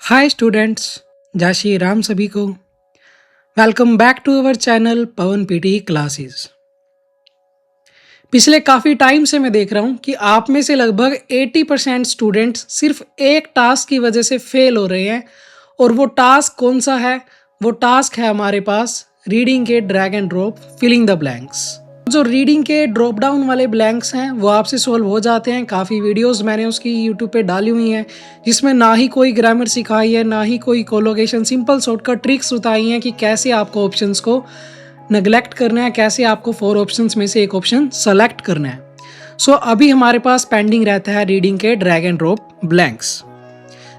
Hi students, जय श्री राम सभी को। Welcome back to our channel Pawan PT classes. पिछले काफ़ी टाइम से मैं देख रहा हूँ कि आप में से लगभग 80% स्टूडेंट्स सिर्फ एक टास्क की वजह से फेल हो रहे हैं। और वो टास्क कौन सा है? वो टास्क है हमारे पास रीडिंग के drag and drop filling the blanks. जो रीडिंग के ड्रॉप डाउन वाले ब्लैंक्स हैं वो आपसे सॉल्व हो जाते हैं। काफ़ी वीडियोस मैंने उसकी यूट्यूब पे डाली हुई हैं जिसमें ना ही कोई ग्रामर सिखाई है, ना ही कोई कोलोकेशन, सिंपल शॉर्टकट ट्रिक्स बताई हैं कि कैसे आपको ऑप्शंस को नेग्लेक्ट करना है, कैसे आपको 4 ऑप्शंस में से एक ऑप्शन सेलेक्ट करना है। सो अभी हमारे पास पेंडिंग रहता है रीडिंग के ड्रैग एंड ड्रॉप ब्लैंक्स।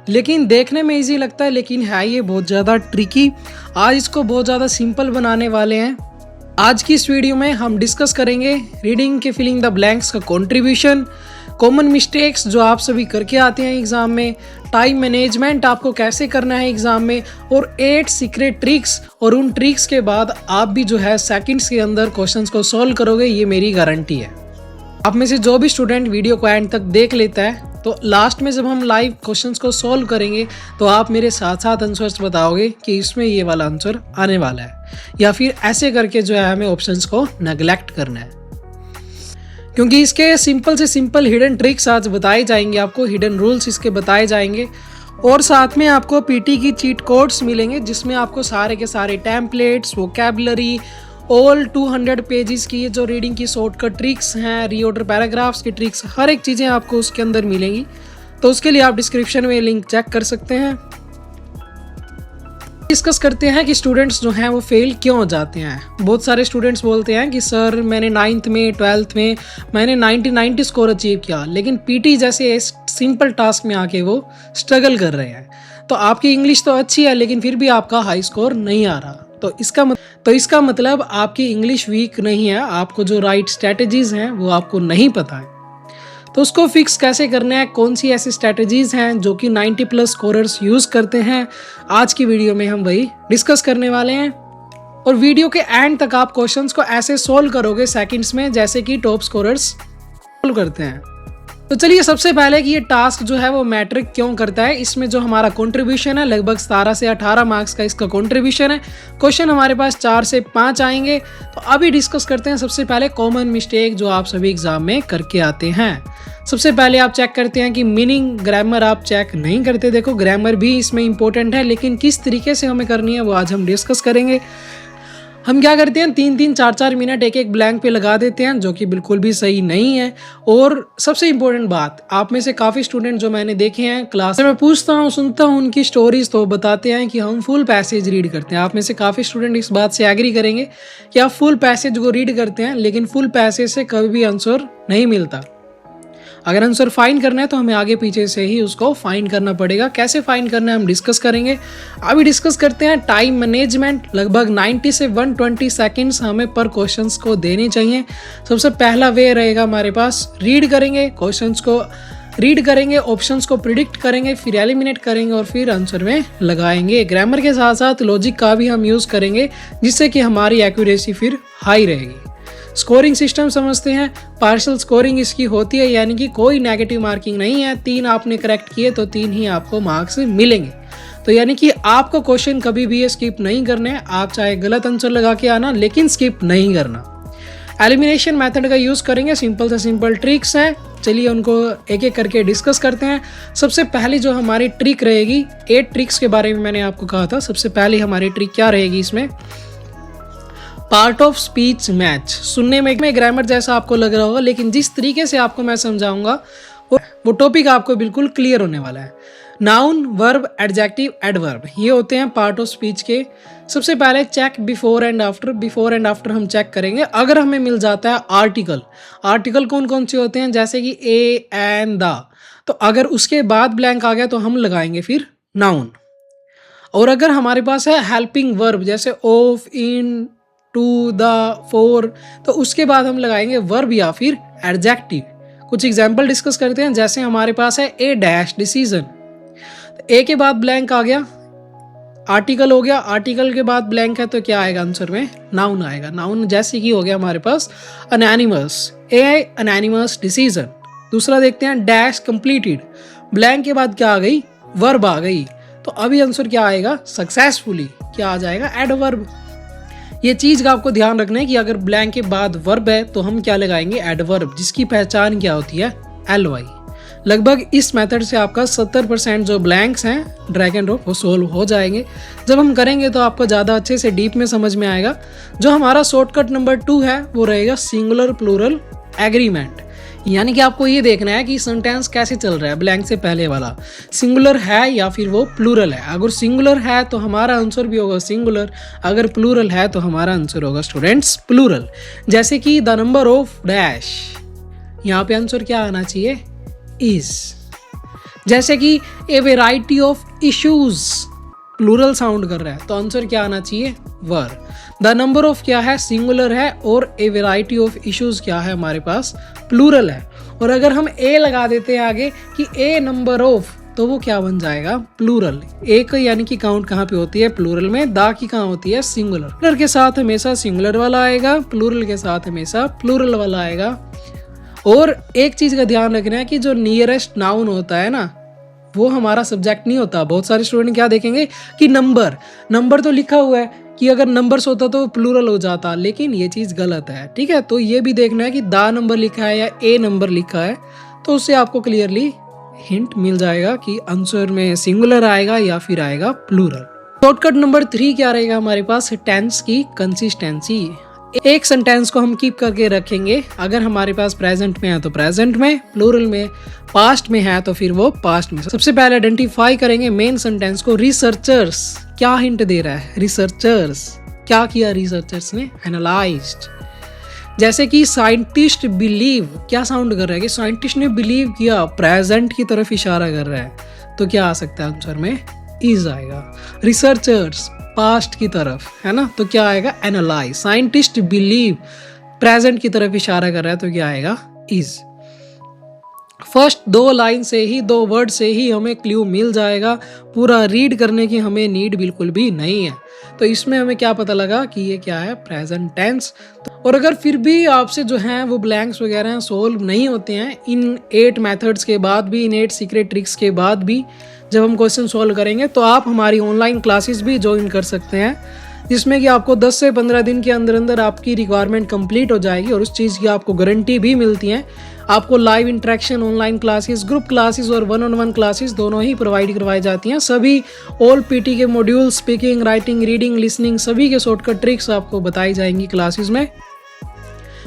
लेकिन देखने में इजी लगता है, लेकिन है ये बहुत ज़्यादा ट्रिकी। आज इसको बहुत ज़्यादा सिंपल बनाने वाले हैं। आज की इस वीडियो में हम डिस्कस करेंगे रीडिंग के फिलिंग द ब्लैंक्स का कंट्रीब्यूशन, कॉमन मिस्टेक्स जो आप सभी करके आते हैं एग्जाम में, टाइम मैनेजमेंट आपको कैसे करना है एग्जाम में, और 8 सीक्रेट ट्रिक्स। और उन ट्रिक्स के बाद आप भी जो है सेकंड्स के अंदर क्वेश्चंस को सॉल्व करोगे, ये मेरी गारंटी है। आप में से जो भी स्टूडेंट वीडियो को एंड तक देख लेता है तो लास्ट में जब हम लाइव क्वेश्चंस को सॉल्व करेंगे तो आप मेरे साथ साथ आंसर्स बताओगे कि इसमें ये वाला आंसर आने वाला है, या फिर ऐसे करके जो है हमें ऑप्शंस को नेग्लेक्ट करना है। क्योंकि इसके सिंपल से सिंपल हिडन ट्रिक्स आज बताए जाएंगे, आपको हिडन रूल्स इसके बताए जाएंगे, और साथ में आपको पीटी की चीट कोड्स मिलेंगे जिसमें आपको सारे के सारे टेम्पलेट्स, वोकैबुलरी, ऑल 200 पेजेस की जो रीडिंग की शॉर्टकट ट्रिक्स हैं, रीऑर्डर पैराग्राफ्स की ट्रिक्स, हर एक चीज़ें आपको उसके अंदर मिलेंगी। तो उसके लिए आप डिस्क्रिप्शन में लिंक चेक कर सकते हैं। डिस्कस करते हैं कि स्टूडेंट्स जो हैं वो फेल क्यों हो जाते हैं। बहुत सारे स्टूडेंट्स बोलते हैं कि सर मैंने 9th में 12th में मैंने 90 स्कोर अचीव किया, लेकिन पीटी जैसे सिंपल टास्क में आके वो स्ट्रगल कर रहे हैं। तो आपकी इंग्लिश तो अच्छी है लेकिन फिर भी आपका हाई स्कोर नहीं आ रहा। तो इसका मतलब आपकी इंग्लिश वीक नहीं है, आपको जो राइट स्ट्रैटेजीज हैं वो आपको नहीं पता है। तो उसको फिक्स कैसे करना है, कौन सी ऐसी स्ट्रैटेजीज हैं जो कि 90+ स्कोरर्स यूज़ करते हैं, आज की वीडियो में हम वही डिस्कस करने वाले हैं। और वीडियो के एंड तक आप क्वेश्चंस को ऐसे सोल्व करोगे सेकंड्स में जैसे कि टॉप स्कोरर्स सोल्व करते हैं। तो चलिए सबसे पहले कि ये टास्क जो है वो मैटर क्यों करता है। इसमें जो हमारा कंट्रीब्यूशन है लगभग 17 से 18 मार्क्स का इसका कंट्रीब्यूशन है। क्वेश्चन हमारे पास 4 से 5 आएंगे। तो अभी डिस्कस करते हैं सबसे पहले कॉमन मिस्टेक जो आप सभी एग्जाम में करके आते हैं। सबसे पहले आप चेक करते हैं कि मीनिंग, ग्रामर आप चेक नहीं करते। देखो ग्रामर भी इसमें इंपॉर्टेंट है, लेकिन किस तरीके से हमें करनी है वो आज हम डिस्कस करेंगे। हम क्या करते हैं 3-3 4-4 मिनट एक ब्लैंक पे लगा देते हैं, जो कि बिल्कुल भी सही नहीं है। और सबसे इम्पोर्टेंट बात, आप में से काफ़ी स्टूडेंट जो मैंने देखे हैं क्लास में, मैं पूछता हूँ, सुनता हूँ उनकी स्टोरीज, तो बताते हैं कि हम फुल पैसेज रीड करते हैं। आप में से काफ़ी स्टूडेंट इस बात से एग्री करेंगे कि आप फुल पैसेज को रीड करते हैं, लेकिन फुल पैसेज से कभी भी आंसर नहीं मिलता। अगर आंसर फाइंड करना है तो हमें आगे पीछे से ही उसको फाइंड करना पड़ेगा। कैसे फाइंड करना है हम डिस्कस करेंगे। अभी डिस्कस करते हैं टाइम मैनेजमेंट। लगभग 90 से 120 सेकंड्स हमें पर क्वेश्चंस को देने चाहिए। सबसे पहला वे रहेगा हमारे पास, रीड करेंगे, क्वेश्चंस को रीड करेंगे, ऑप्शंस को प्रिडिक्ट करेंगे, फिर एलिमिनेट करेंगे और फिर आंसर में लगाएंगे। ग्रामर के साथ साथ लॉजिक का भी हम यूज़ करेंगे जिससे कि हमारी एक्यूरेसी फिर हाई रहेगी। स्कोरिंग सिस्टम समझते हैं। पार्शियल स्कोरिंग इसकी होती है, यानी कि कोई नेगेटिव मार्किंग नहीं है। 3 आपने करेक्ट किए तो 3 ही आपको मार्क्स मिलेंगे। तो यानी कि आपको क्वेश्चन कभी भी ये स्किप नहीं करने हैं। आप चाहे गलत आंसर लगा के आना, लेकिन स्किप नहीं करना। एलिमिनेशन मेथड का यूज़ करेंगे। सिंपल से सिंपल ट्रिक्स हैं, चलिए उनको एक एक करके डिस्कस करते हैं। सबसे पहली जो हमारी ट्रिक रहेगी, 8 ट्रिक्स के बारे में मैंने आपको कहा था। सबसे पहली हमारी ट्रिक क्या रहेगी इसमें, पार्ट ऑफ स्पीच मैच। सुनने में ग्रामर जैसा आपको लग रहा होगा, लेकिन जिस तरीके से आपको मैं समझाऊंगा वो टॉपिक आपको बिल्कुल क्लियर होने वाला है। नाउन, वर्ब, एडजेक्टिव, एडवर्ब, ये होते हैं पार्ट ऑफ स्पीच के। सबसे पहले check before and after. Before and after हम चेक करेंगे। अगर हमें मिल जाता है आर्टिकल, आर्टिकल कौन कौन से होते हैं, जैसे कि ए, एंड, द, तो अगर उसके बाद ब्लैंक आ गया तो हम लगाएंगे फिर नाउन। और अगर हमारे पास है हेल्पिंग वर्ब, जैसे of, in, to, the, for, तो उसके बाद हम लगाएंगे वर्ब या फिर एडजेक्टिव। कुछ एग्जाम्पल डिस्कस करते हैं। जैसे हमारे पास है ए डैश डिसीजन, ए के बाद ब्लैंक आ गया, आर्टिकल हो गया, आर्टिकल के बाद ब्लैंक है तो क्या आएगा आंसर में, नाउन आएगा। नाउन जैसे कि हो गया हमारे पास अनएनिमस, ए अनएनिमस डिसीजन। दूसरा देखते हैं डैश कंप्लीटेड, ब्लैंक के बाद क्या आ गई, वर्ब आ गई। तो अभी आंसर क्या आएगा, सक्सेसफुली। क्या आ जाएगा, एडवर्ब। ये चीज़ का आपको ध्यान रखना है कि अगर ब्लैंक के बाद वर्ब है तो हम क्या लगाएंगे, एडवर्ब, जिसकी पहचान क्या होती है, ly। लगभग इस मेथड से आपका 70% जो ब्लैंक्स हैं ड्रैग एंड ड्रॉप वो सोल्व हो जाएंगे। जब हम करेंगे तो आपको ज़्यादा अच्छे से डीप में समझ में आएगा। जो हमारा शॉर्टकट नंबर 2 है वो रहेगा सिंगुलर प्लूरल एग्रीमेंट। यानी कि आपको ये देखना है कि सेंटेंस कैसे चल रहा है, ब्लैंक से पहले वाला सिंगुलर है या फिर वो प्लूरल है। अगर सिंगुलर है तो हमारा आंसर भी होगा सिंगुलर, अगर प्लूरल है तो हमारा आंसर होगा स्टूडेंट्स प्लूरल। जैसे कि द नंबर ऑफ डैश, यहाँ पे आंसर क्या आना चाहिए, इज। जैसे कि a variety of issues, plural sound कर रहा है तो आंसर क्या आना चाहिए, वर। द नंबर ऑफ क्या है, सिंगुलर है, और ए वेराइटी ऑफ इश्यूज क्या है हमारे पास, प्लूरल है। और अगर हम ए लगा देते हैं आगे कि ए नंबर ऑफ, तो वो क्या बन जाएगा, प्लूरल। ए का यानी कि काउंट कहाँ पे होती है, प्लूरल में। दा की कहाँ होती है, सिंगुलर। प्लूरल के साथ हमेशा सिंगुलर वाला आएगा, प्लूरल के साथ हमेशा प्लूरल वाला आएगा। और एक चीज का ध्यान रखना है कि जो नियरेस्ट नाउन होता है ना, वो हमारा सब्जेक्ट नहीं होता। बहुत सारे स्टूडेंट क्या देखेंगे कि नंबर तो लिखा हुआ है कि अगर नंबर्स होता तो प्लूरल हो जाता, लेकिन ये चीज़ गलत है, ठीक है। तो ये भी देखना है कि दा नंबर लिखा है या ए नंबर लिखा है, तो उससे आपको क्लियरली हिंट मिल जाएगा कि आंसर में सिंगुलर आएगा या फिर आएगा प्लूरल। शॉर्टकट नंबर 3 क्या रहेगा हमारे पास, टेंस की कंसिस्टेंसी। एक सेंटेंस को हम कीप करके रखेंगे, अगर हमारे पास प्रेजेंट में है तो प्रेजेंट में, प्लूरल में, पास्ट में है तो फिर वो पास्ट में। सबसे पहले आइडेंटिफाई करेंगे मेन सेंटेंस को। रिसर्चर्स क्या हिंट दे रहा है, रिसर्चर्स क्या किया, रिसर्चर्स ने एनालाइज्ड। जैसे कि साइंटिस्ट बिलीव, क्या साउंड कर रहा है कि साइंटिस्ट ने बिलीव किया, प्रेजेंट की तरफ इशारा कर रहा है, तो क्या आ सकता है आंसर में, इज आएगा। रिसर्चर्स पास्ट की तरफ है ना, तो क्या आएगा, एनालाइज। साइंटिस्ट बिलीव प्रेजेंट की तरफ इशारा कर रहा है, तो क्या आएगा, इज। फर्स्ट 2 लाइन से ही, 2 वर्ड से ही हमें क्लू मिल जाएगा, पूरा रीड करने की हमें नीड बिल्कुल भी नहीं है। तो इसमें हमें क्या पता लगा कि ये क्या है, प्रेजेंट टेंस। और अगर फिर भी आपसे जो है वो ब्लैंक्स वगैरह सोल्व नहीं होते हैं इन 8 मेथड्स के बाद भी, इन 8 सीक्रेट ट्रिक्स के बाद भी, जब हम क्वेश्चन सॉल्व करेंगे, तो आप हमारी ऑनलाइन क्लासेस भी ज्वाइन कर सकते हैं, जिसमें कि आपको 10 से 15 दिन के अंदर अंदर आपकी रिक्वायरमेंट कंप्लीट हो जाएगी और उस चीज़ की आपको गारंटी भी मिलती है। आपको live interaction, online classes, group classes और 1-on-1 क्लासेस दोनों ही प्रोवाइड करवाई जाती हैं। सभी ऑल पीटी के module, speaking, writing, reading, listening, सभी के शॉर्टकट ट्रिक्स आपको बताई जाएंगी क्लासेस में।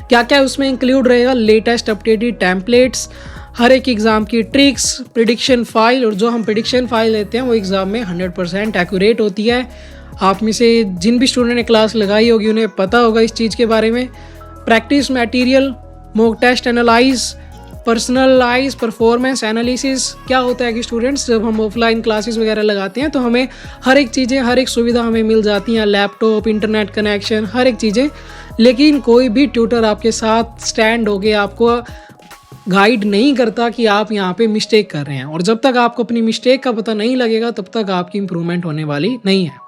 क्या क्या उसमें इंक्लूड रहेगा, लेटेस्ट अपडेटेड टेम्पलेट्स, हर एक एग्ज़ाम की ट्रिक्स, प्रिडिक्शन फाइल। और जो हम प्रिडिक्शन फाइल लेते हैं वो एग्ज़ाम में 100% एक्यूरेट होती है। आप में से जिन भी स्टूडेंट ने क्लास लगाई होगी उन्हें पता होगा इस चीज़ के बारे में। Practice material, mock test analyse, personalise performance analysis. क्या होता है कि स्टूडेंट्स जब हम ऑफलाइन क्लासेस वगैरह लगाते हैं तो हमें हर एक चीज़ें, हर एक सुविधा हमें मिल जाती हैं, लैपटॉप, इंटरनेट कनेक्शन, हर एक चीज़ें। लेकिन कोई भी ट्यूटर आपके साथ स्टैंड होके आपको गाइड नहीं करता कि आप यहाँ पे मिस्टेक कर रहे हैं। और जब तक आपको अपनी मिस्टेक का पता नहीं लगेगा तब तक आपकी इम्प्रूवमेंट होने वाली नहीं है।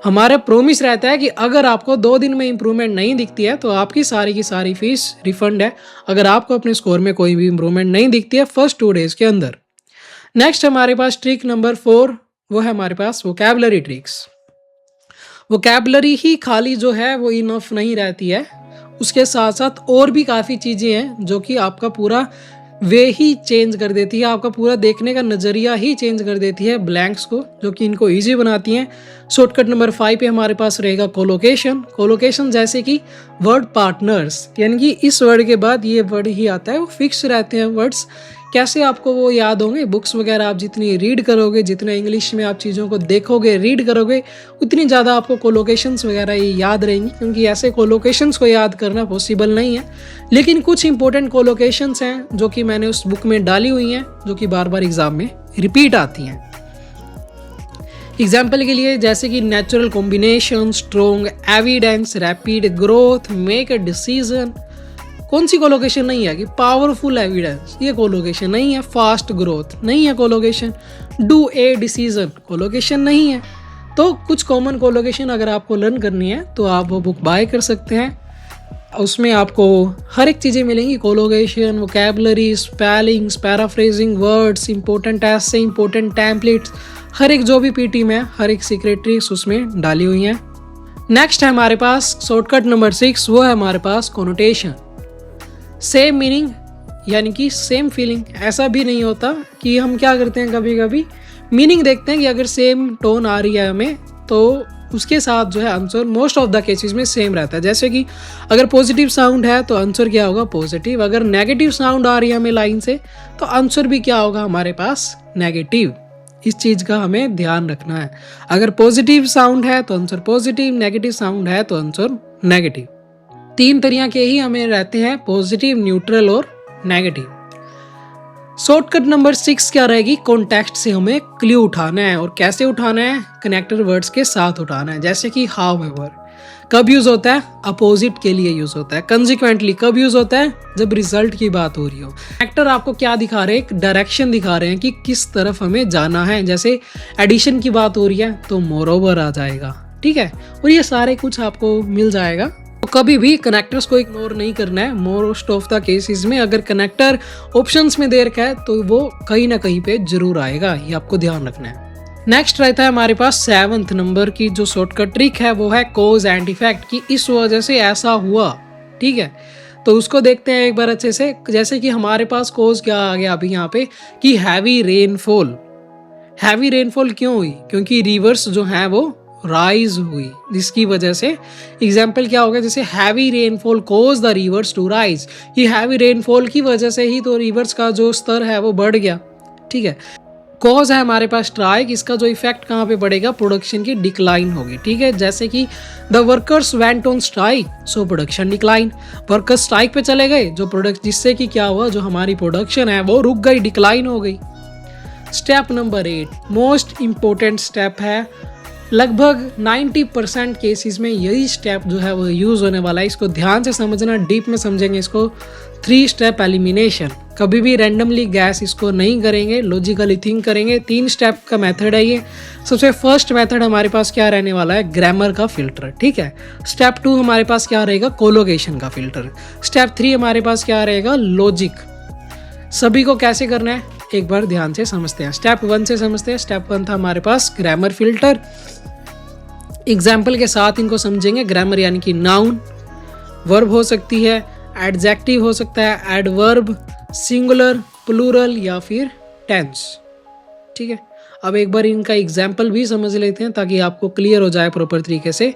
हमारा प्रोमिस रहता है कि अगर आपको 2 दिन में इम्प्रूवमेंट नहीं दिखती है तो आपकी सारी की सारी फीस रिफंड है, अगर आपको अपने स्कोर में कोई भी इम्प्रूवमेंट नहीं दिखती है फर्स्ट 2 डेज के अंदर। नेक्स्ट हमारे पास ट्रिक नंबर 4, वो है हमारे पास वोकैबुलरी ट्रिक्स। वोकैबुलरी ही खाली जो है वो इनफ नहीं रहती है, उसके साथ साथ और भी काफ़ी चीज़ें हैं जो कि आपका पूरा वे ही चेंज कर देती है, आपका पूरा देखने का नज़रिया ही चेंज कर देती है ब्लैंक्स को, जो कि इनको इजी बनाती हैं। शॉर्टकट नंबर 5 पे हमारे पास रहेगा कोलोकेशन। कोलोकेशन जैसे कि वर्ड पार्टनर्स, यानी कि इस वर्ड के बाद ये वर्ड ही आता है, वो फिक्स रहते हैं वर्ड्स। कैसे आपको वो याद होंगे, बुक्स वगैरह आप जितनी रीड करोगे, जितना इंग्लिश में आप चीज़ों को देखोगे, रीड करोगे, उतनी ज़्यादा आपको कोलोकेशंस वगैरह ये याद रहेंगी, क्योंकि ऐसे कोलोकेशंस को याद करना पॉसिबल नहीं है। लेकिन कुछ इंपॉर्टेंट कोलोकेशंस हैं जो कि मैंने उस बुक में डाली हुई हैं, जो कि बार बार एग्जाम में रिपीट आती हैं। एग्जाम्पल के लिए जैसे कि natural combination, strong evidence, rapid growth, make a decision. कौन सी कोलोकेशन नहीं है कि पावरफुल एविडेंस, ये कोलोकेशन नहीं है। फास्ट ग्रोथ नहीं है collocation. Do a decision collocation नहीं है। तो कुछ कॉमन कोलोकेशन अगर आपको लर्न करनी है तो आप वो बुक बाय कर सकते हैं। उसमें आपको हर एक चीज़ें मिलेंगी, collocation, vocabulary, spellings, paraphrasing words, important ऐसे, इंपॉर्टेंट टेम्पलेट्स, हर एक जो भी पीटी में हर एक सीक्रेटरीज उसमें डाली हुई हैं। नेक्स्ट है हमारे पास शॉर्टकट नंबर 6, वो है हमारे पास कोनोटेशन। सेम मीनिंग यानी कि सेम फीलिंग। ऐसा भी नहीं होता कि हम क्या करते हैं, कभी कभी मीनिंग देखते हैं कि अगर सेम टोन आ रही है हमें तो उसके साथ जो है answer most of the cases में सेम रहता है। जैसे कि अगर पॉजिटिव साउंड है तो आंसर क्या होगा, पॉजिटिव। अगर नेगेटिव साउंड आ रही है हमें लाइन से तो आंसर भी क्या होगा हमारे पास, नेगेटिव। इस चीज़ का हमें ध्यान रखना है। अगर पॉजिटिव साउंड है तो आंसर पॉजिटिव, नेगेटिव साउंड है तो आंसर नेगेटिव। 3 तरह के ही हमें रहते हैं, पॉजिटिव, न्यूट्रल और नेगेटिव। शॉर्टकट नंबर 6 क्या रहेगी, कॉन्टेक्स्ट से हमें क्लू उठाना है। और कैसे उठाना है, कनेक्टर वर्ड्स के साथ उठाना है। जैसे कि हाउएवर कब यूज होता है, अपोजिट के लिए यूज होता है। कंसिक्वेंटली कब यूज होता है, जब रिजल्ट की बात हो रही हो। कनेक्टर आपको क्या दिखा रहे हैं, एक डायरेक्शन दिखा रहे हैं कि किस तरफ हमें जाना है। जैसे एडिशन की बात हो रही है तो मोरओवर आ जाएगा, ठीक है। और ये सारे कुछ आपको मिल जाएगा। तो कभी भी कनेक्टर्स को इग्नोर नहीं करना है। मोस्ट ऑफ द केसेस में अगर कनेक्टर ऑप्शंस में दे रखा है तो वो कहीं ना कहीं पे जरूर आएगा, ये आपको ध्यान रखना है। नेक्स्ट रहता है हमारे पास 7th नंबर की जो शॉर्टकट ट्रिक है, वो है कॉज एंड इफेक्ट, कि इस वजह से ऐसा हुआ, ठीक है। तो उसको देखते हैं एक बार अच्छे से। जैसे कि हमारे पास कॉज क्या आ गया अभी यहाँ पे, कि हैवी रेनफॉल। हैवी रेनफॉल क्यों हुई, क्योंकि रिवर्स जो है वो राइज हुई, जिसकी वजह से एग्जाम्पल क्या होगा, जैसे heavy rainfall cause the rivers to rise. ये हैवी रेनफॉल की वजह से ही तो रिवर्स का जो स्तर है वो बढ़ गया, ठीक है। कॉज है हमारे पास स्ट्राइक, इसका जो इफेक्ट कहाँ पे पड़ेगा, प्रोडक्शन की डिक्लाइन होगी, ठीक है। जैसे कि the workers went on strike so production decline. Workers strike पे चले गए, जो प्रोडक्ट जिससे कि क्या हुआ, जो हमारी प्रोडक्शन है वो रुक गई, डिक्लाइन हो गई। Step number 8 most important step है। लगभग 90% केसेस में यही स्टेप जो है वो यूज़ होने वाला है। इसको ध्यान से समझना, डीप में समझेंगे इसको। 3 स्टेप एलिमिनेशन। कभी भी रैंडमली गैस इसको नहीं करेंगे, लॉजिकली थिंक करेंगे। 3 स्टेप का मेथड है ये। सबसे फर्स्ट मेथड हमारे पास क्या रहने वाला है, ग्रामर का फिल्टर, ठीक है। स्टेप 2 हमारे पास क्या रहेगा, कोलोगेशन का फिल्टर। स्टेप 3 हमारे पास क्या रहेगा, लॉजिक। सभी को कैसे करना है एक बार ध्यान से समझते हैं। स्टेप 1 से समझते हैं। स्टेप 1 था हमारे पास ग्रामर फिल्टर। एग्जाम्पल के साथ इनको समझेंगे। ग्रामर यानी कि नाउन, वर्ब हो सकती है, एडजेक्टिव हो सकता है, एडवर्ब, सिंगुलर, प्लूरल या फिर टेंस, ठीक है। अब एक बार इनका एग्जाम्पल भी समझ लेते हैं ताकि आपको क्लियर हो जाए प्रॉपर तरीके से।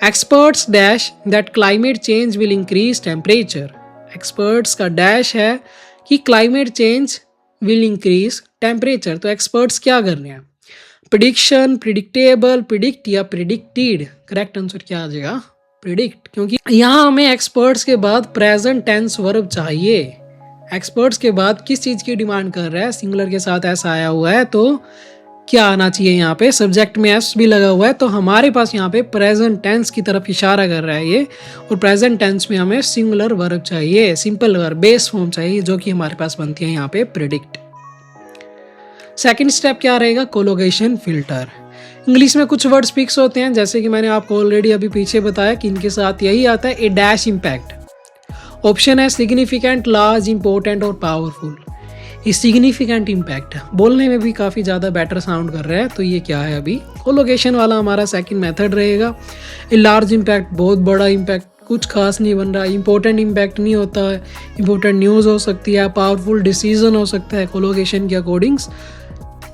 Experts dash that climate change will increase temperature. Experts का डैश है कि climate change will increase temperature. तो एक्सपर्ट्स क्या कर रहे हैं, प्रिडिक्शन, प्रिडिक्टेबल, प्रिडिक्ट या प्रिडिक्टेड। करेक्ट आंसर क्या आ जाएगा, प्रिडिक्ट, क्योंकि यहाँ हमें एक्सपर्ट्स के बाद प्रेजेंट टेंस वर्ब चाहिए। एक्सपर्ट्स के बाद किस चीज़ की डिमांड कर रहा है, सिंगुलर के साथ ऐसा आया हुआ है तो क्या आना चाहिए, यहाँ पे सब्जेक्ट में एस भी लगा हुआ है तो हमारे पास यहाँ पे प्रेजेंट टेंस की तरफ इशारा कर रहा है ये। और प्रेजेंट टेंस में हमें सिंगुलर वर्ब चाहिए, सिंपल वर्ब, बेस फॉर्म चाहिए, जो कि हमारे पास बनती है यहाँ पे प्रिडिक्ट। सेकंड स्टेप क्या रहेगा, कोलोगेशन फिल्टर। इंग्लिश में कुछ वर्ड्स फिक्स होते हैं, जैसे कि मैंने आपको ऑलरेडी अभी पीछे बताया कि इनके साथ यही आता है, ए डैश इम्पैक्ट। ऑप्शन है सिग्निफिकेंट, लार्ज, इंपॉर्टेंट और पावरफुल। ये सिग्निफिकेंट इम्पैक्ट बोलने में भी काफ़ी ज़्यादा बेटर साउंड कर रहा है, तो ये क्या है, अभी कोलोगेशन वाला हमारा सेकंड मेथड रहेगा। ए लार्ज इम्पैक्ट, बहुत बड़ा इम्पैक्ट, कुछ खास नहीं बन रहा। इंपॉर्टेंट इम्पैक्ट नहीं होता है, इंपॉर्टेंट न्यूज़ हो सकती है, पावरफुल डिसीजन हो सकता है कोलोगेशन के अकॉर्डिंग्स।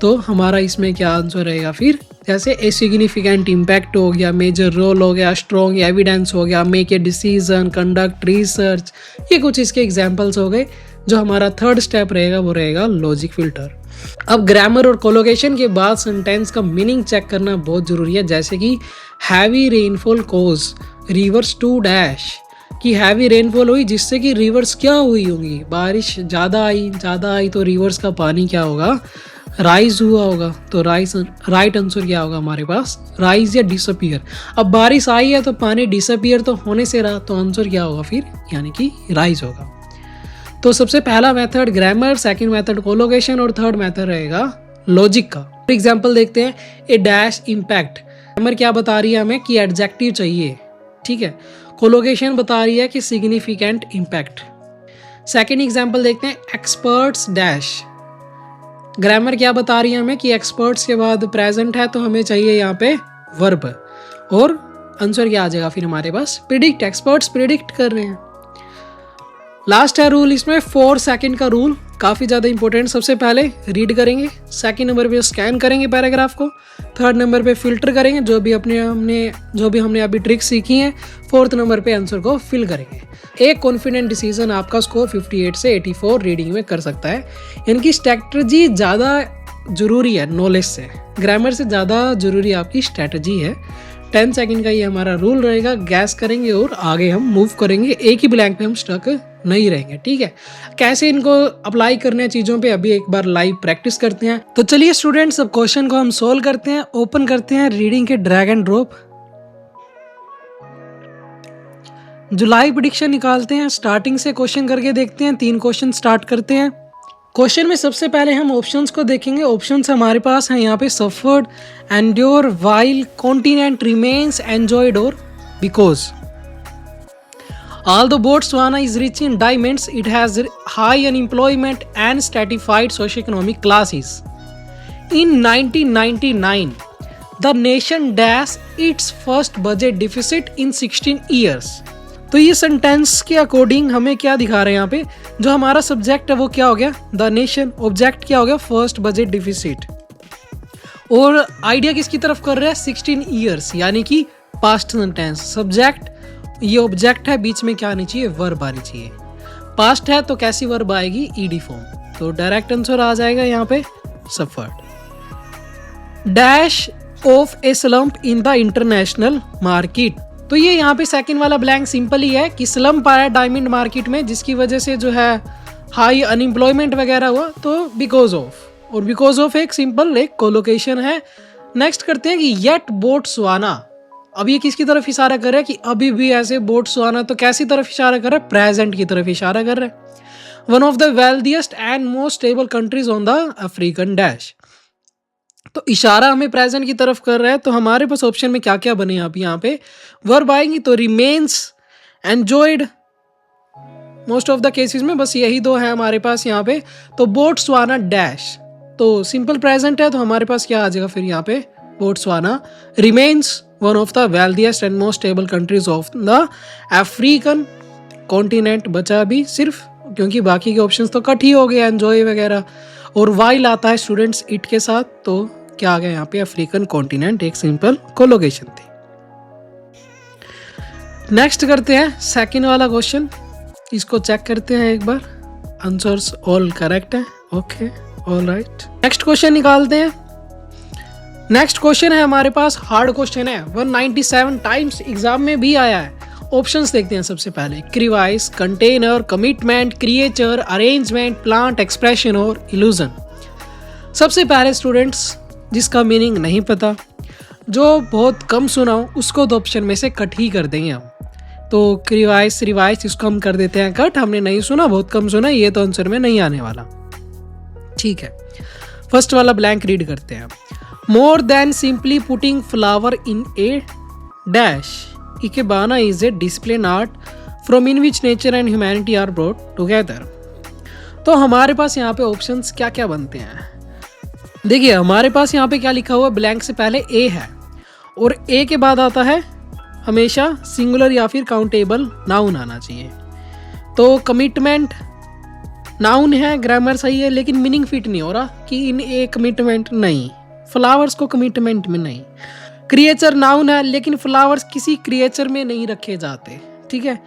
तो हमारा इसमें क्या आंसर रहेगा फिर, जैसे ए सिग्निफिकेंट इम्पैक्ट हो गया, मेजर रोल हो गया, स्ट्रॉन्ग एविडेंस हो गया, make a decision, conduct research, ये कुछ इसके एग्जाम्पल्स हो गए। जो हमारा थर्ड स्टेप रहेगा वो रहेगा लॉजिक फिल्टर। अब ग्रामर और कोलोगेशन के बाद सेंटेंस का मीनिंग चेक करना बहुत जरूरी है। जैसे कि heavy rainfall cause rivers to dash, कि हैवी रेनफॉल हुई जिससे कि रिवर्स क्या हुई होंगी, बारिश ज़्यादा आई तो रिवर्स का पानी क्या होगा, राइज हुआ होगा। तो राइट आंसर क्या होगा हमारे पास, राइज या डिसअपियर। अब बारिश आई है तो पानी डिसअपियर तो होने से रहा, तो आंसर क्या होगा फिर, यानी कि राइज होगा। तो सबसे पहला मेथड ग्रामर, सेकंड मेथड कोलोगेशन और थर्ड मेथड रहेगा लॉजिक का। एग्जांपल देखते हैं, ए डैश इम्पैक्ट। ग्रामर क्या बता रही है हमें कि एडजेक्टिव चाहिए, ठीक है। कोलोकेशन बता रही है कि सिग्निफिकेंट इम्पैक्ट। सेकेंड एग्जाम्पल देखते हैं, एक्सपर्ट्स डैश। ग्रामर क्या बता रही है हमें कि एक्सपर्ट्स के बाद प्रेजेंट है तो हमें चाहिए यहाँ पे वर्ब, और आंसर क्या आ जाएगा फिर हमारे पास, प्रिडिक्ट। एक्सपर्ट्स प्रिडिक्ट कर रहे हैं। लास्ट है रूल इसमें 4 सेकंड का रूल, काफ़ी ज़्यादा इंपॉर्टेंट। सबसे पहले रीड करेंगे, सेकंड नंबर पे स्कैन करेंगे पैराग्राफ को, थर्ड नंबर पे फिल्टर करेंगे जो भी हमने अभी ट्रिक सीखी है, फोर्थ नंबर पे आंसर को फिल करेंगे। एक कॉन्फिडेंट डिसीजन आपका स्कोर 58 से 84 रीडिंग में कर सकता है। यानी कि स्ट्रैटेजी ज़्यादा ज़रूरी है नॉलेज से, ग्रामर से ज़्यादा ज़रूरी आपकी स्ट्रैटेजी है। 10 सेकंड का ये हमारा रूल रहेगा, गैस करेंगे और आगे हम मूव करेंगे, एक ही ब्लैंक पे हम स्टक नहीं रहेंगे। ठीक है, कैसे इनको अप्लाई करने चीज़ों पे अभी एक बार लाइव प्रैक्टिस करते हैं। तो चलिए स्टूडेंट्स, अब क्वेश्चन को हम सोल्व करते हैं। ओपन करते हैं रीडिंग के drag and drop, July prediction निकालते हैं। स्टार्टिंग से क्वेश्चन करके देखते हैं, 3 क्वेश्चन स्टार्ट करते हैं। क्वेश्चन में सबसे पहले हम ऑप्शंस को देखेंगे। ऑप्शंस हमारे पास हैं यहाँ पे, suffered, endure, while, continent, remains, enjoyed और because. Although Botswana is rich in diamonds, it has high unemployment and stratified socioeconomic classes. In 1999, the nation dashed its first budget deficit in 16 years. तो ये sentence के according हमें क्या दिखा रहे हैं यहाँ पे, जो हमारा सब्जेक्ट है वो क्या हो गया, द नेशन, ऑब्जेक्ट क्या हो गया, फर्स्ट बजट डिफिसिट, और आइडिया किसकी तरफ कर रहा है, 16 ईयर्स, यानी कि पास्ट सेंटेंस। सब्जेक्ट ये ऑब्जेक्ट है, बीच में क्या आनी चाहिए, वर्ब आनी चाहिए। पास्ट है तो कैसी वर्ब आएगी, ईडी फॉर्म। तो डायरेक्ट आंसर आ जाएगा यहाँ पे suffered. Dash of A slump in the international market. तो ये यहाँ पे सेकंड वाला ब्लैंक सिंपल ही है कि स्लम्प आया डायमंड मार्केट में, जिसकी वजह से जो है हाई अनएम्प्लॉयमेंट वगैरह हुआ, तो बिकॉज ऑफ, और बिकॉज ऑफ एक सिंपल एक कोलोकेशन है। नेक्स्ट करते हैं कि येट बोट्सवाना। अब ये किसकी तरफ इशारा कर रहा है कि अभी भी ऐसे बोट्सवाना, तो कैसी तरफ इशारा कर रहा है, प्रेजेंट की तरफ इशारा कर रहा है। One of the wealthiest and most stable countries on the African dash. तो इशारा हमें प्रेजेंट की तरफ कर रहा है, तो हमारे पास ऑप्शन में क्या क्या बने आप यहाँ पे वर्ब आएंगी, तो remains, enjoyed, most of the cases में बस यही 2 है हमारे पास यहाँ पे। तो बोट्सवाना डैश, तो सिंपल प्रेजेंट है, तो हमारे पास क्या आ जाएगा फिर यहाँ पे, Botswana remains one of the wealthiest and most stable countries of the African continent. बचा भी सिर्फ, क्योंकि बाकी के ऑप्शंस तो कट ही हो गए, एंजॉय वगैरह, और वाइल आता है स्टूडेंट्स इट के साथ, तो क्या आ गया यहाँ पे, अफ्रीकन कॉन्टिनेंट, एक सिंपल कोलोकेशन थी। नेक्स्ट करते हैं सेकंड वाला क्वेश्चन, इसको चेक करते हैं एक बार, आंसर्स ऑल करेक्ट है, okay all right. Next question निकालते हैं। नेक्स्ट क्वेश्चन है हमारे पास, हार्ड क्वेश्चन है, 197 टाइम्स एग्जाम में भी आया है। ऑप्शंस देखते हैं सबसे पहले, crevice, container, commitment, creature, arrangement, plant, expression और इल्यूजन। सबसे पहले स्टूडेंट्स, जिसका मीनिंग नहीं पता, जो बहुत कम सुना हो, उसको तो ऑप्शन में से कट ही कर देंगे हम। तो क्रिवाइस, रिवाइस, इसको हम कर देते हैं कट, हमने नहीं सुना, बहुत कम सुना, ये तो आंसर में नहीं आने वाला। ठीक है, फर्स्ट वाला ब्लैंक रीड करते हैं। More than simply putting flower in a dash, ikebana is a discipline art from in which nature and humanity are brought together. तो हमारे पास यहाँ पे ऑप्शंस क्या क्या बनते हैं, देखिए हमारे पास यहाँ पे क्या लिखा हुआ, ब्लैंक से पहले ए है, और ए के बाद आता है हमेशा सिंगुलर या फिर काउंटेबल नाउन आना चाहिए। तो कमिटमेंट नाउन है, ग्रामर सही है, लेकिन मीनिंग फिट नहीं हो रहा कि इन ए कमिटमेंट नहीं, फ्लावर्स को कमिटमेंट में नहीं। क्रिएचर नाउन है, लेकिन फ्लावर्स किसी क्रिएचर में नहीं रखे जाते, ठीक है।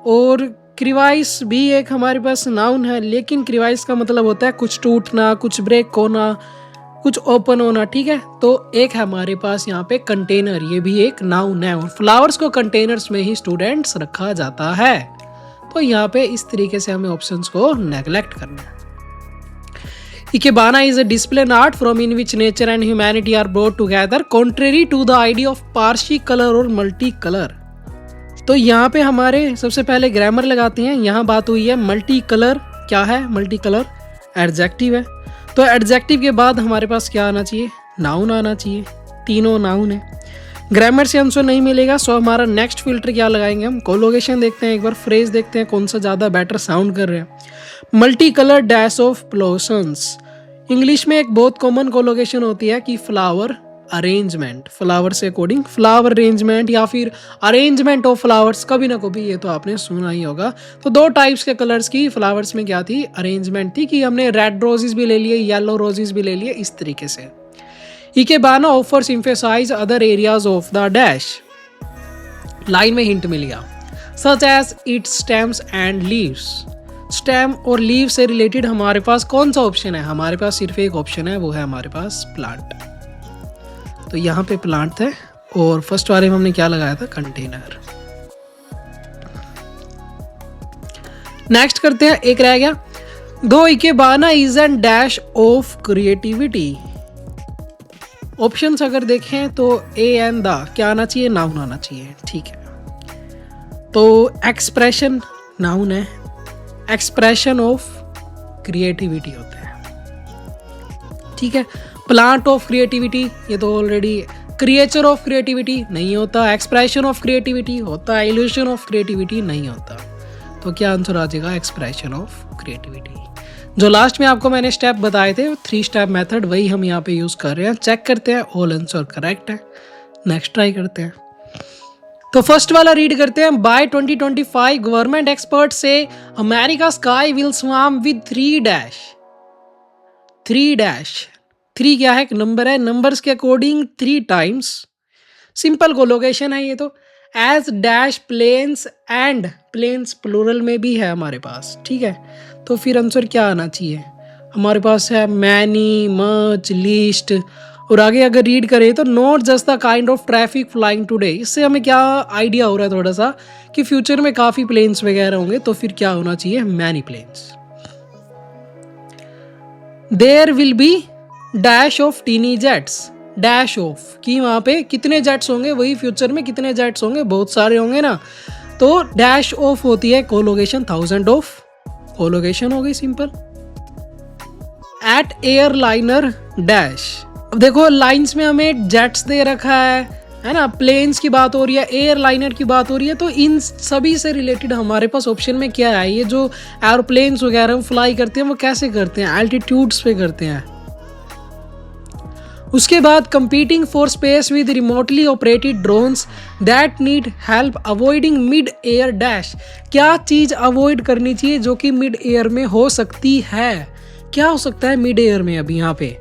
और क्रिवाइस भी एक हमारे पास नाउन है, लेकिन क्रिवाइस का मतलब होता है कुछ टूटना, कुछ ब्रेक होना, कुछ ओपन होना, ठीक है। तो एक है हमारे पास यहाँ पे कंटेनर, ये भी एक नाउन है, और फ्लावर्स को कंटेनर्स में ही स्टूडेंट्स रखा जाता है। तो यहाँ पे इस तरीके से हमें ऑप्शंस को नेग्लेक्ट करना है। Ikebana is a display art from in which nature and humanity are brought together contrary to the idea of partial color और multi color। तो यहाँ पे हमारे सबसे पहले ग्रामर लगाते हैं। यहाँ बात हुई है मल्टी कलर, क्या है मल्टी कलर, एडजेक्टिव है। तो एडजेक्टिव के बाद हमारे पास क्या आना चाहिए, नाउन आना चाहिए, तीनों नाउन है। ग्रामर से आंसर नहीं मिलेगा, सो हमारा नेक्स्ट फिल्टर क्या लगाएंगे हम, कोलोकेशन देखते हैं, एक बार फ्रेज देखते हैं कौन सा ज़्यादा बेटर साउंड कर रहे हैं। Multi colour dash of blossoms, English में एक बहुत कॉमन कोलोकेशन होती है कि फ्लावर अरेंजमेंट, फ्लावर से अकॉर्डिंग फ्लावर अरेंजमेंट या फिर अरेंजमेंट ऑफ फ्लावर्स, कभी ना कभी ये तो आपने सुना ही होगा। तो दो टाइप्स के कलर्स की फ्लावर्स में क्या थी, अरेंजमेंट थी, कि हमने रेड रोजेस भी ले लिए, येलो रोजेस भी ले लिए, इस तरीके से। Ikebana offers emphasise other areas of the dash, line में हिंट मिल गया, such as its stems and leaves. Stem और लीव से रिलेटेड हमारे पास कौन सा ऑप्शन है, हमारे पास सिर्फ एक ऑप्शन है, वो है हमारे पास प्लांट। तो यहाँ पे प्लांट थे और फर्स्ट वाले में हमने क्या लगाया था, कंटेनर। नेक्स्ट करते हैं, एक रह गया, दो ikebana is an dash of creativity. Options अगर देखें तो ए एंड द क्या आना चाहिए, नाउन आना चाहिए, ठीक है। तो एक्सप्रेशन नाउन है, एक्सप्रेशन ऑफ क्रिएटिविटी होता है, ठीक है। प्लांट ऑफ क्रिएटिविटी ये तो ऑलरेडी, क्रिएचर ऑफ क्रिएटिविटी नहीं होता, एक्सप्रेशन ऑफ क्रिएटिविटी होता है, इल्यूशन ऑफ क्रिएटिविटी नहीं होता। तो क्या आंसर आ जाएगा, एक्सप्रेशन ऑफ क्रिएटिविटी। जो लास्ट में आपको मैंने स्टेप बताए थे 3 स्टेप मेथड, वही हम यहाँ पे यूज कर रहे हैं। चेक करते हैं ऑल आंसर करेक्ट है, नेक्स्ट ट्राई करते हैं। तो फर्स्ट वाला रीड करते हैं, बाय 2025 गवर्नमेंट एक्सपर्ट से America sky will swarm with 3 dash. 3 dash, 3 क्या है, एक नंबर है, नंबर्स के अकॉर्डिंग 3 टाइम्स, सिंपल कोलोकेशन है ये तो, as dash planes and, planes plural में भी है हमारे पास, ठीक है। तो फिर आंसर क्या आना चाहिए, हमारे पास है मैनी, मच, लीस्ट, और आगे अगर रीड करें तो not just the kind of traffic flying today. इससे हमें क्या आइडिया हो रहा है थोड़ा सा कि फ्यूचर में काफ़ी प्लेन्स वगैरह होंगे, तो फिर क्या होना चाहिए, many planes. There will be dash of tiny jets, dash of कि वहाँ पे कितने जेट्स होंगे, वही फ्यूचर में कितने जेट्स होंगे, बहुत सारे होंगे ना। तो डैश ऑफ होती है कोलोकेशन, 1000 ऑफ, कोलोकेशन हो गई सिंपल। एट एयरलाइनर डैश, अब देखो लाइंस में हमें जेट्स दे रखा है ना, प्लेन्स की बात हो रही है, एयरलाइनर की बात हो रही है, तो इन सभी से रिलेटेड हमारे पास ऑप्शन में क्या है, ये जो एरोप्लेन्स वगैरह हम फ्लाई करते हैं वो कैसे करते हैं, एल्टीट्यूड्स पे करते हैं। उसके बाद competing for space with remotely operated drones that need help avoiding mid air dash, क्या चीज़ अवॉइड करनी चाहिए जो कि मिड एयर में हो सकती है, क्या हो सकता है मिड एयर में। अभी यहाँ पे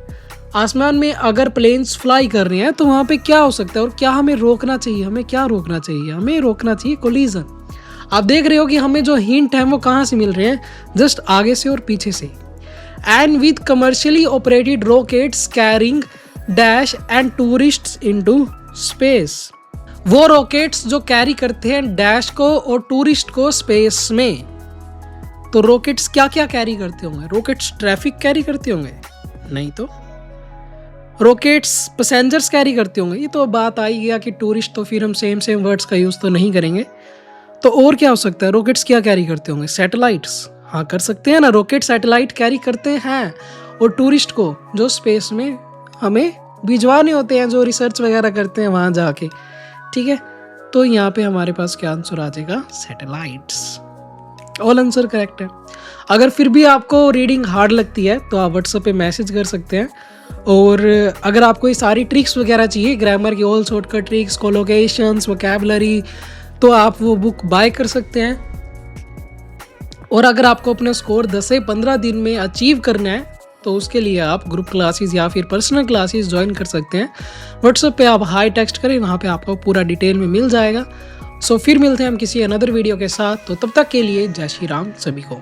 आसमान में अगर प्लेन्स फ्लाई कर रहे हैं तो वहाँ पे क्या हो सकता है और क्या हमें रोकना चाहिए, हमें क्या रोकना चाहिए, हमें रोकना चाहिए कोलिजन। आप देख रहे हो कि हमें जो हिंट है वो कहाँ से मिल रहे हैं, जस्ट आगे से और पीछे से। And with commercially operated rockets carrying dash and tourists into space, वो रॉकेट्स जो कैरी करते हैं डैश को और टूरिस्ट को स्पेस में। तो रॉकेट्स क्या क्या कैरी करते होंगे, रॉकेट्स ट्रैफिक कैरी करते होंगे, नहीं तो रॉकेट्स पैसेंजर्स कैरी करते होंगे। ये तो बात आई गया कि टूरिस्ट, तो फिर हम सेम वर्ड्स का यूज़ तो नहीं करेंगे। तो और क्या हो सकता है, रॉकेट्स क्या कैरी करते होंगे, सैटेलाइट्स, हाँ कर सकते हैं ना, रॉकेट सैटेलाइट कैरी करते हैं, और टूरिस्ट को जो स्पेस में हमें भिजवाने होते हैं, जो रिसर्च वगैरह करते हैं वहाँ जाके, ठीक है। तो यहाँ पे हमारे पास क्या आंसर आ जाएगा, सैटेलाइट्स। ऑल आंसर करेक्ट है। अगर फिर भी आपको रीडिंग हार्ड लगती है तो आप व्हाट्सएप पे मैसेज कर सकते हैं, और अगर आपको ये सारी ट्रिक्स वगैरह चाहिए, ग्रामर की all shortcut tricks, collocations, vocabulary, तो आप वो बुक बाय कर सकते हैं। और अगर आपको अपना स्कोर 10 से 15 दिन में अचीव करना है तो उसके लिए आप ग्रुप क्लासेस या फिर पर्सनल क्लासेस ज्वाइन कर सकते हैं। व्हाट्सएप पे आप हाई टेक्स्ट करें, वहाँ पे आपको पूरा डिटेल में मिल जाएगा। सो फिर मिलते हैं हम किसी अनदर वीडियो के साथ, तो तब तक के लिए जय श्री राम सभी को।